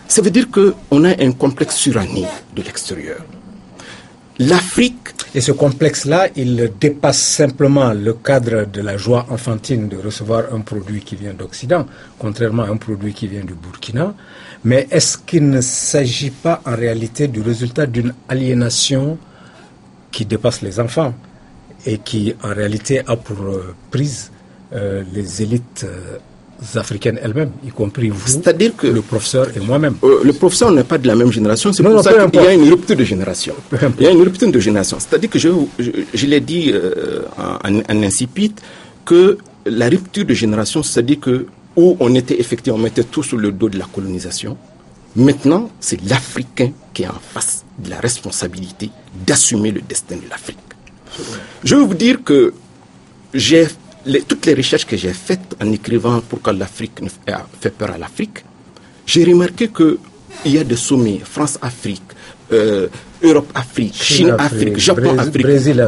Ça veut dire qu'on a un complexe suranné de l'extérieur. L'Afrique... Et ce complexe-là, il dépasse simplement le cadre de la joie enfantine de recevoir un produit qui vient d'Occident, contrairement à un produit qui vient du Burkina. Mais est-ce qu'il ne s'agit pas en réalité du résultat d'une aliénation qui dépasse les enfants et qui en réalité a pour prise les élites africaines elles-mêmes, y compris vous, c'est-à-dire que le professeur et moi-même. Le professeur n'est pas de la même génération, c'est pour ça qu'il y a une rupture de génération. Il y a une rupture de génération. C'est-à-dire que je l'ai dit en incipit, que la rupture de génération, c'est-à-dire que où on était effectivement, on mettait tout sous le dos de la colonisation, maintenant c'est l'Africain qui est en face de la responsabilité d'assumer le destin de l'Afrique. Je veux vous dire que toutes les recherches que j'ai faites en écrivant pourquoi l'Afrique fait peur à l'Afrique, j'ai remarqué qu'il y a des sommets France-Afrique, Europe-Afrique, Chine-Afrique, Japon-Afrique,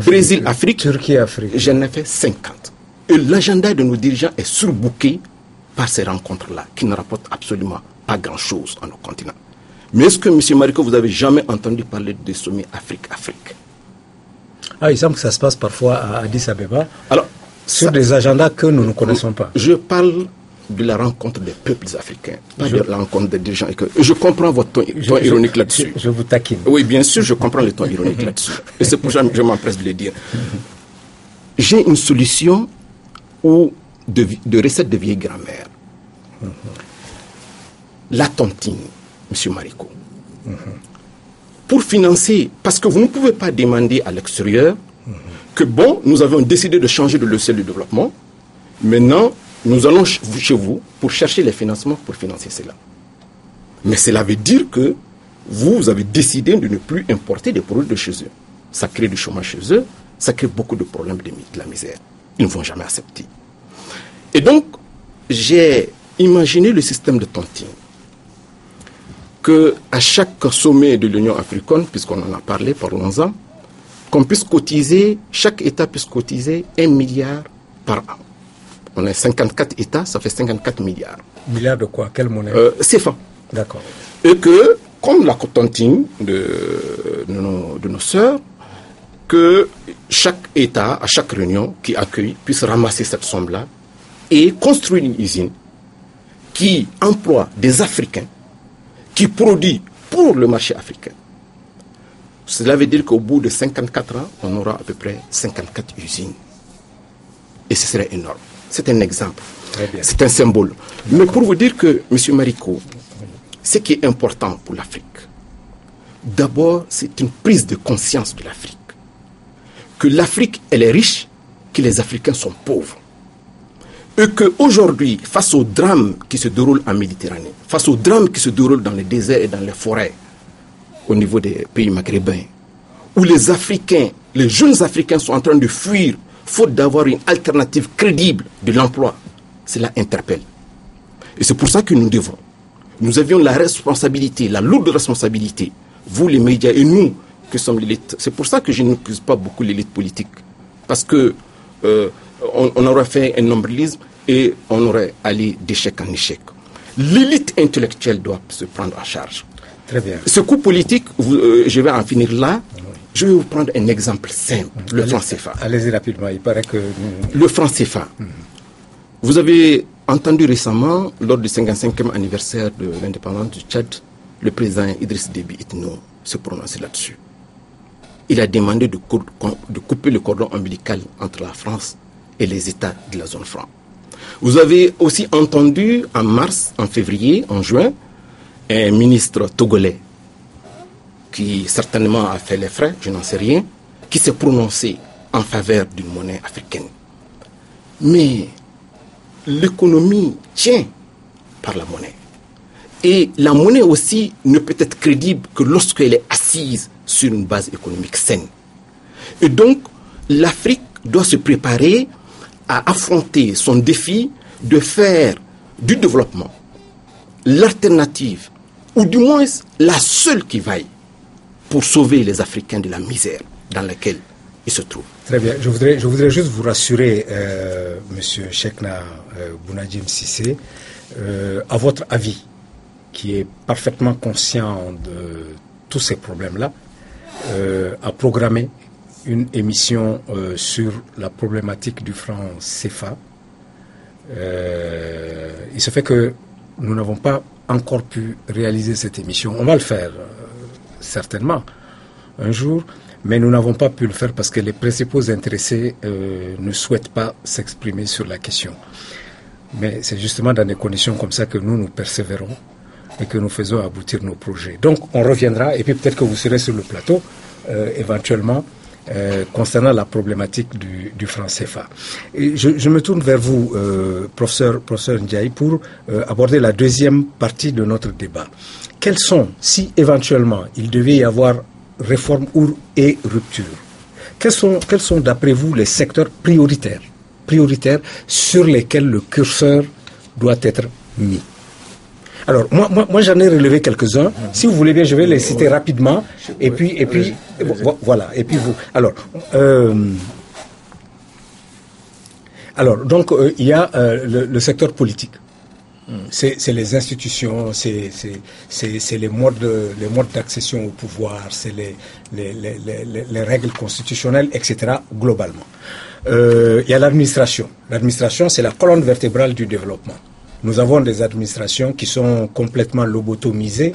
Brésil-Afrique, Turquie-Afrique. J'en ai fait 50. Et l'agenda de nos dirigeants est surbooké par ces rencontres-là, qui ne rapportent absolument pas grand-chose à nos continents. Mais est-ce que, M. Marico, vous avez jamais entendu parler des sommets Afrique-Afrique? Il semble que ça se passe parfois à Addis Abeba. Alors, sur des agendas que nous ne connaissons pas. Je parle de la rencontre des peuples africains, pas de la rencontre des dirigeants. Je comprends votre ton ironique là-dessus. Je vous taquine. Oui, bien sûr, je comprends le ton ironique là-dessus. Et c'est pour ça que je m'empresse de le dire. J'ai une solution de recette de vieille grand-mère. La tontine, M. Marico, pour financer, parce que vous ne pouvez pas demander à l'extérieur que bon, nous avons décidé de changer de logiciel de développement, maintenant nous allons chez vous pour chercher les financements pour financer cela. Mais cela veut dire que vous avez décidé de ne plus importer des produits de chez eux. Ça crée du chômage chez eux, ça crée beaucoup de problèmes de la misère. Ils ne vont jamais accepter. Et donc, j'ai imaginé le système de tontine. Qu'à chaque sommet de l'Union africaine, puisqu'on en a parlé, parlons-en, qu'on puisse cotiser, chaque État puisse cotiser 1 milliard par an. On a 54 États, ça fait 54 milliards. Milliards de quoi? Quelle monnaie? CFA. D'accord. Et que, comme la tontine de nos sœurs, que chaque État, à chaque réunion qui accueille, puisse ramasser cette somme-là et construire une usine qui emploie des Africains, qui produit pour le marché africain. Cela veut dire qu'au bout de 54 ans, on aura à peu près 54 usines. Et ce serait énorme. C'est un exemple. C'est un symbole. Mais pour vous dire que, M. Marico, ce qui est important pour l'Afrique, d'abord, c'est une prise de conscience de l'Afrique. Que l'Afrique, elle est riche, que les Africains sont pauvres. Et qu'aujourd'hui, face aux drames qui se déroulent en Méditerranée, face aux drames qui se déroulent dans les déserts et dans les forêts, au niveau des pays maghrébins, où les Africains, les jeunes Africains sont en train de fuir, faute d'avoir une alternative crédible de l'emploi, cela interpelle. Et c'est pour ça que nous avions la responsabilité, la lourde responsabilité, vous les médias et nous, que sommes l'élite. C'est pour ça que je n'accuse pas beaucoup l'élite politique. Parce que on aurait fait un nombrilisme et on aurait allé d'échec en échec. L'élite intellectuelle doit se prendre en charge. Très bien. Ce coup politique, je vais en finir là. Je vais vous prendre un exemple simple, le franc CFA. Allez-y rapidement, il paraît que... Le franc CFA. Vous avez entendu récemment, lors du 55e anniversaire de l'indépendance du Tchad, le président Idriss Déby Itno se prononcer là-dessus. Il a demandé de couper le cordon ombilical entre la France et les États de la zone franc. Vous avez aussi entendu en mars, en février, en juin, un ministre togolais qui certainement a fait les frais, je n'en sais rien, qui s'est prononcé en faveur d'une monnaie africaine. Mais l'économie tient par la monnaie. Et la monnaie aussi ne peut être crédible que lorsqu'elle est assise sur une base économique saine. Et donc, l'Afrique doit se préparer à affronter son défi de faire du développement l'alternative, ou du moins la seule qui vaille pour sauver les Africains de la misère dans laquelle ils se trouvent. Très bien. Je voudrais juste vous rassurer, Monsieur Cheikhna Bounadjim Cissé, à votre avis, qui est parfaitement conscient de tous ces problèmes-là, a programmé une émission sur la problématique du franc CFA. Il se fait que nous n'avons pas encore pu réaliser cette émission. On va le faire, certainement, un jour, mais nous n'avons pas pu le faire parce que les principaux intéressés ne souhaitent pas s'exprimer sur la question. Mais c'est justement dans des conditions comme ça que nous persévérons et que nous faisons aboutir nos projets. Donc on reviendra et puis peut-être que vous serez sur le plateau éventuellement concernant la problématique du franc CFA. Et je me tourne vers vous, professeur Ndiaye, pour aborder la deuxième partie de notre débat. Quels sont, si éventuellement il devait y avoir réforme et rupture, quels sont d'après vous les secteurs prioritaires sur lesquels le curseur doit être mis? Alors, moi j'en ai relevé quelques-uns. Si vous voulez bien, je vais les citer rapidement. Et puis voilà. Et puis vous. Alors, donc, il y a le secteur politique. C'est les institutions, c'est les modes d'accession au pouvoir, c'est les règles constitutionnelles, etc. globalement. Il y a l'administration. L'administration, c'est la colonne vertébrale du développement. Nous avons des administrations qui sont complètement lobotomisées,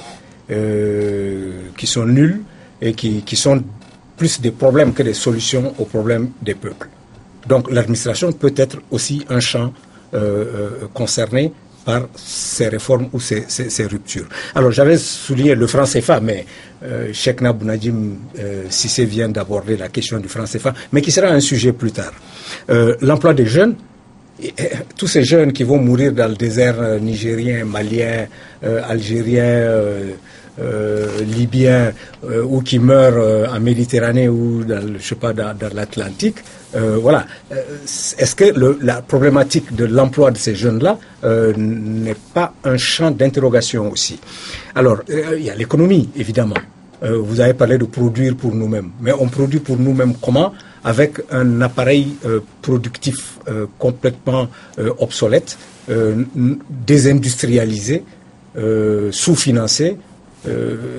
qui sont nulles et qui sont plus des problèmes que des solutions aux problèmes des peuples. Donc l'administration peut être aussi un champ concerné par ces réformes ou ces ruptures. Alors j'avais souligné le franc CFA, mais Cheikh Nabounadim Sissé vient d'aborder la question du franc CFA, mais qui sera un sujet plus tard. L'emploi des jeunes, tous ces jeunes qui vont mourir dans le désert nigérien, malien, algérien, libyen, ou qui meurent en Méditerranée ou dans l'Atlantique, voilà. Est-ce que la problématique de l'emploi de ces jeunes-là n'est pas un champ d'interrogation aussi? Alors, il y a l'économie, évidemment. Vous avez parlé de produire pour nous-mêmes, mais on produit pour nous-mêmes comment? Avec un appareil productif complètement obsolète, désindustrialisé, sous-financé,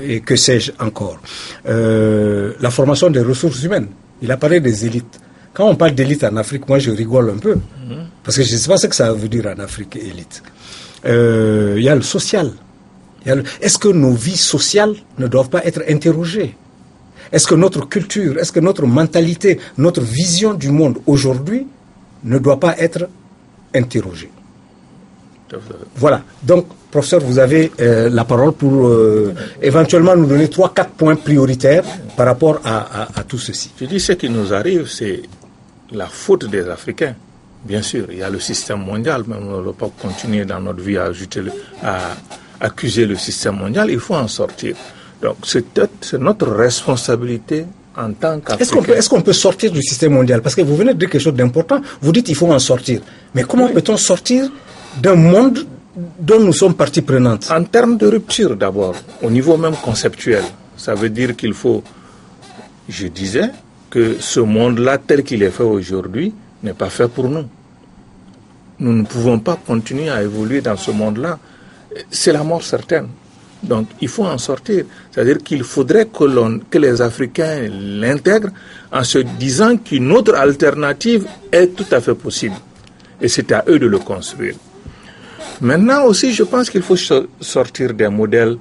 et que sais-je encore. La formation des ressources humaines. Il a parlé des élites. Quand on parle d'élite en Afrique, moi je rigole un peu, parce que je ne sais pas ce que ça veut dire en Afrique, élite. Il y a le social. Est-ce que nos vies sociales ne doivent pas être interrogées? Est-ce que notre culture, est-ce que notre mentalité, notre vision du monde aujourd'hui ne doit pas être interrogée? Voilà. Donc, professeur, vous avez la parole pour éventuellement nous donner 3-4 points prioritaires par rapport à tout ceci. Je dis ce qui nous arrive, c'est la faute des Africains. Bien sûr, il y a le système mondial, mais on ne peut pas continuer dans notre vie à accuser le système mondial, il faut en sortir. Donc, c'est notre responsabilité en tant qu'Africains. Est-ce qu'on peut sortir du système mondial? Parce que vous venez de dire quelque chose d'important, vous dites qu'il faut en sortir. Mais comment peut-on sortir d'un monde dont nous sommes partie prenante? En termes de rupture d'abord, au niveau même conceptuel, ça veut dire qu'il faut, je disais, que ce monde-là tel qu'il est fait aujourd'hui n'est pas fait pour nous. Nous ne pouvons pas continuer à évoluer dans ce monde-là. C'est la mort certaine. Donc il faut en sortir. C'est-à-dire qu'il faudrait que les Africains l'intègrent en se disant qu'une autre alternative est tout à fait possible. Et c'est à eux de le construire. Maintenant aussi, je pense qu'il faut sortir des modèles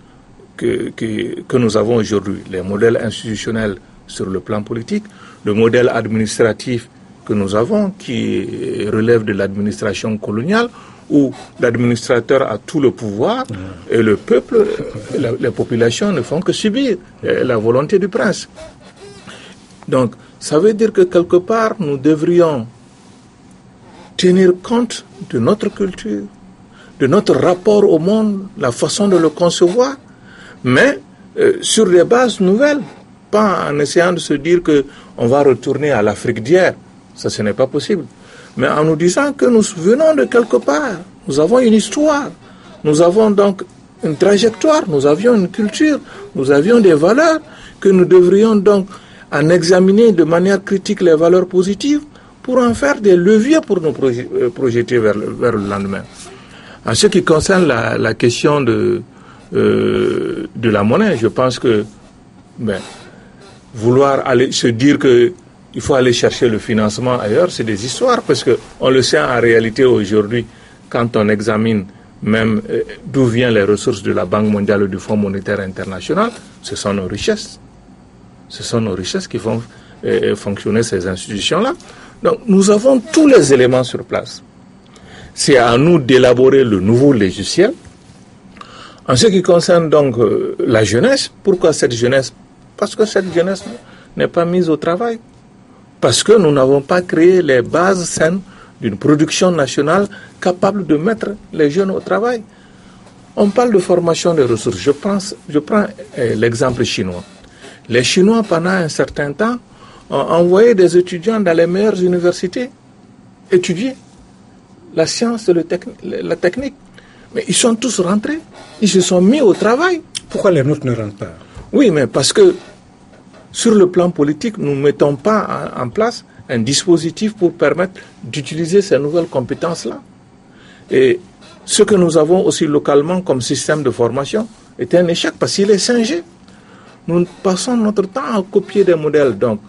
que nous avons aujourd'hui. Les modèles institutionnels sur le plan politique, le modèle administratif que nous avons qui relève de l'administration coloniale, où l'administrateur a tout le pouvoir et le peuple, les populations ne font que subir la volonté du prince. Donc, ça veut dire que quelque part, nous devrions tenir compte de notre culture, de notre rapport au monde, la façon de le concevoir, mais sur des bases nouvelles, pas en essayant de se dire qu'on va retourner à l'Afrique d'hier. Ça, ce n'est pas possible. Mais en nous disant que nous venons de quelque part, nous avons une histoire, nous avons donc une trajectoire, nous avions une culture, nous avions des valeurs, que nous devrions donc en examiner de manière critique les valeurs positives pour en faire des leviers pour nous projeter vers le lendemain. En ce qui concerne la question de la monnaie, je pense que vouloir aller se dire que il faut aller chercher le financement ailleurs, c'est des histoires, parce que on le sait en réalité aujourd'hui, quand on examine même d'où viennent les ressources de la Banque mondiale ou du Fonds monétaire international, ce sont nos richesses. Ce sont nos richesses qui font fonctionner ces institutions-là. Donc nous avons tous les éléments sur place. C'est à nous d'élaborer le nouveau logiciel. En ce qui concerne donc la jeunesse, pourquoi cette jeunesse? Parce que cette jeunesse n'est pas mise au travail. Parce que nous n'avons pas créé les bases saines d'une production nationale capable de mettre les jeunes au travail. On parle de formation des ressources. Je prends l'exemple chinois. Les Chinois, pendant un certain temps, ont envoyé des étudiants dans les meilleures universités étudier la science et la technique. Mais ils sont tous rentrés. Ils se sont mis au travail. Pourquoi les nôtres ne rentrent pas? Oui, mais parce que sur le plan politique, nous ne mettons pas en place un dispositif pour permettre d'utiliser ces nouvelles compétences-là. Et ce que nous avons aussi localement comme système de formation est un échec parce qu'il est singé. Nous passons notre temps à copier des modèles. Donc,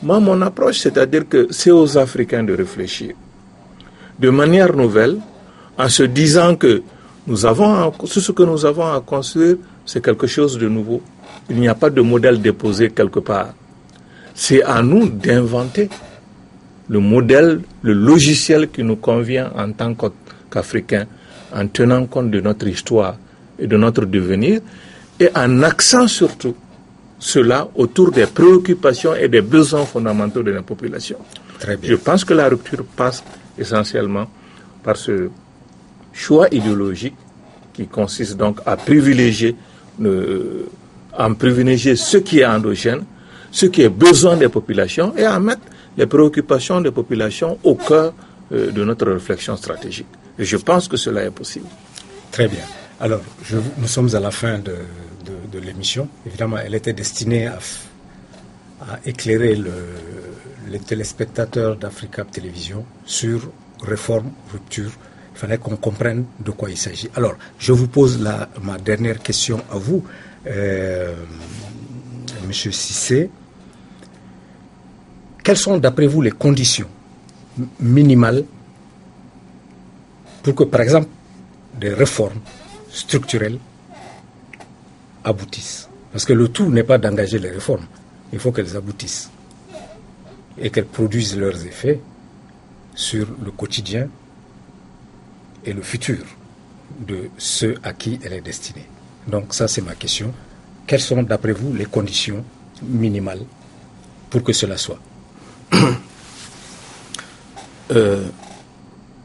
moi, mon approche, c'est-à-dire que c'est aux Africains de réfléchir de manière nouvelle, en se disant que ce que nous avons à construire, c'est quelque chose de nouveau. Il n'y a pas de modèle déposé quelque part. C'est à nous d'inventer le modèle, le logiciel qui nous convient en tant qu'Africains en tenant compte de notre histoire et de notre devenir, et en accent surtout cela autour des préoccupations et des besoins fondamentaux de la population. Très bien. Je pense que la rupture passe essentiellement par ce choix idéologique qui consiste donc à privilégier ce qui est endogène, ce qui est besoin des populations, et à mettre les préoccupations des populations au cœur de notre réflexion stratégique. Et je pense que cela est possible. Très bien. Alors, nous sommes à la fin de l'émission. Évidemment, elle était destinée à éclairer les téléspectateurs d'Africab Télévision sur réforme, rupture. Il fallait qu'on comprenne de quoi il s'agit. Alors, je vous pose ma dernière question à vous, Monsieur Cissé. Quelles sont, d'après vous, les conditions minimales pour que, par exemple, des réformes structurelles aboutissent? Parce que le tout n'est pas d'engager les réformes. Il faut qu'elles aboutissent et qu'elles produisent leurs effets sur le quotidien et le futur de ceux à qui elle est destinée. Donc ça, c'est ma question. Quelles sont, d'après vous, les conditions minimales pour que cela soit?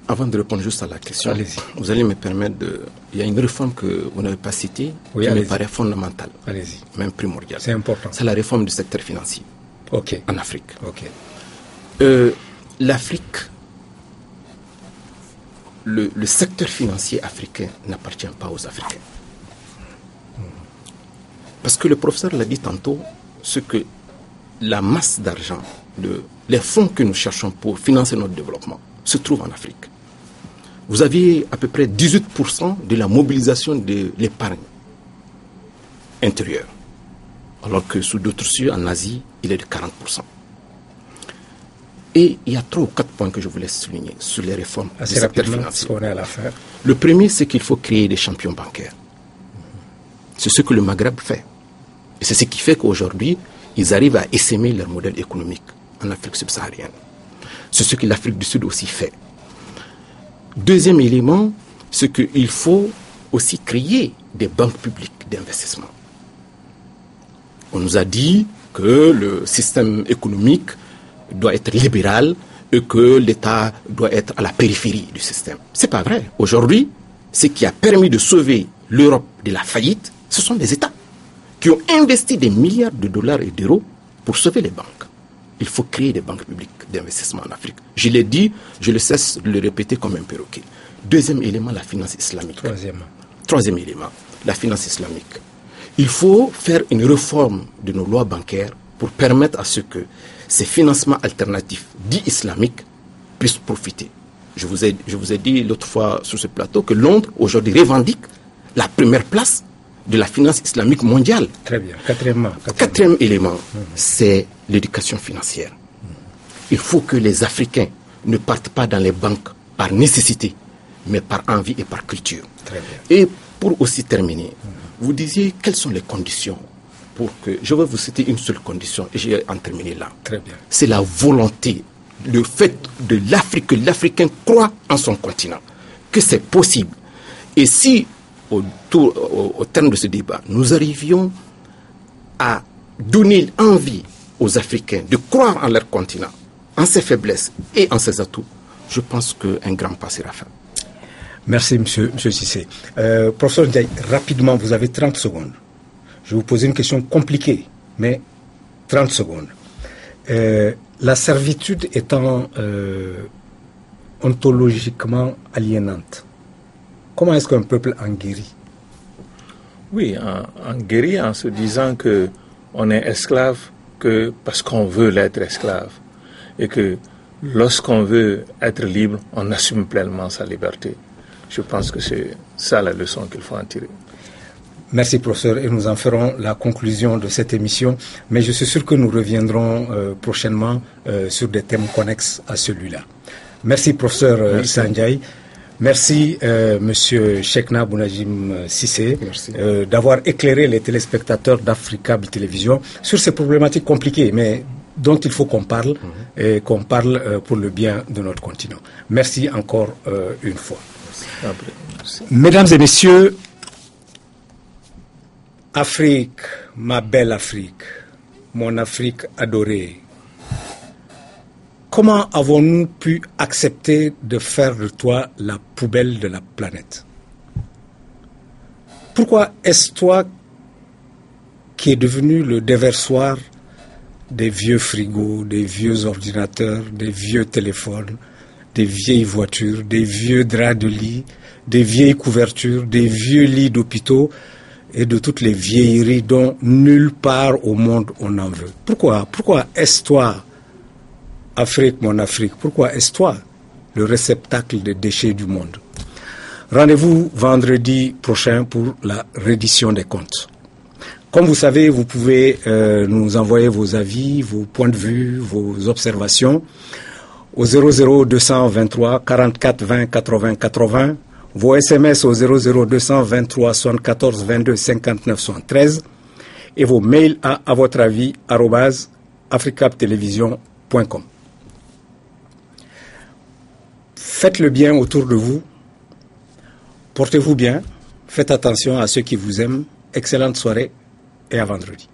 Avant de répondre juste à la question, vous allez me permettre il y a une réforme que vous n'avez pas citée, qui me paraît fondamentale, même primordiale. C'est important. C'est la réforme du secteur financier en Afrique. L'Afrique, le secteur financier africain n'appartient pas aux Africains. Parce que le professeur l'a dit tantôt, ce que la masse d'argent, les fonds que nous cherchons pour financer notre développement, se trouvent en Afrique. Vous aviez à peu près 18% de la mobilisation de l'épargne intérieure, alors que sous d'autres cieux, en Asie, il est de 40%. Et il y a 3 ou 4 points que je voulais souligner sur les réformes du secteur financier. Le premier, c'est qu'il faut créer des champions bancaires. C'est ce que le Maghreb fait. Et c'est ce qui fait qu'aujourd'hui, ils arrivent à essaimer leur modèle économique en Afrique subsaharienne. C'est ce que l'Afrique du Sud aussi fait. Deuxième élément, c'est qu'il faut aussi créer des banques publiques d'investissement. On nous a dit que le système économique doit être libéral et que l'État doit être à la périphérie du système. C'est pas vrai. Aujourd'hui, ce qui a permis de sauver l'Europe de la faillite, ce sont les États qui ont investi des milliards de dollars et d'euros pour sauver les banques. Il faut créer des banques publiques d'investissement en Afrique. Je l'ai dit, je ne cesse de le répéter comme un perroquet. Deuxième élément, la finance islamique. Troisième élément, la finance islamique. Il faut faire une réforme de nos lois bancaires pour permettre à ce que ces financements alternatifs dits islamiques puissent profiter. Je vous ai dit l'autre fois sur ce plateau que Londres, aujourd'hui, revendique la première place de la finance islamique mondiale. Très bien. Quatrième élément, c'est l'éducation financière. Il faut que les Africains ne partent pas dans les banques par nécessité, mais par envie et par culture. Très bien. Et pour aussi terminer, vous disiez quelles sont les conditions pour que... Je vais vous citer une seule condition et je vais en terminer là. Très bien. C'est la volonté, le fait de l'Afrique, que l'Africain croit en son continent, que c'est possible. Et si au terme de ce débat, nous arrivions à donner envie aux Africains de croire en leur continent, en ses faiblesses et en ses atouts, je pense qu'un grand pas sera fait. Merci, monsieur Cissé. Professeur Ndiaye, rapidement, vous avez 30 secondes. Je vais vous poser une question compliquée, mais 30 secondes. La servitude étant ontologiquement aliénante, comment est-ce qu'un peuple en guérit? Oui, en guérit en se disant que on est esclave que parce qu'on veut l'être esclave. Et que lorsqu'on veut être libre, on assume pleinement sa liberté. Je pense que c'est ça la leçon qu'il faut en tirer. Merci professeur, et nous en ferons la conclusion de cette émission, mais je suis sûr que nous reviendrons prochainement sur des thèmes connexes à celui-là. Merci professeur Issa Ndiaye. Merci monsieur Cheikhna Bounadjim Cissé d'avoir éclairé les téléspectateurs d'Africab Télévision sur ces problématiques compliquées, mais dont il faut qu'on parle et qu'on parle pour le bien de notre continent. Merci encore une fois. Merci. Mesdames et messieurs, Afrique, ma belle Afrique, mon Afrique adorée, comment avons-nous pu accepter de faire de toi la poubelle de la planète? Pourquoi est-ce toi qui est devenu le déversoir des vieux frigos, des vieux ordinateurs, des vieux téléphones, des vieilles voitures, des vieux draps de lit, des vieilles couvertures, des vieux lits d'hôpitaux et de toutes les vieilleries dont nulle part au monde on en veut? Pourquoi est-ce toi, Afrique, mon Afrique, pourquoi est-ce toi le réceptacle des déchets du monde? Rendez-vous vendredi prochain pour la reddition des comptes. Comme vous savez, vous pouvez nous envoyer vos avis, vos points de vue, vos observations au 00223 44 20 80 80, vos SMS au 00223 74 22 59 73 et vos mails à votre avis @africaptelevision.com. Faites le bien autour de vous, portez-vous bien, faites attention à ceux qui vous aiment. Excellente soirée et à vendredi.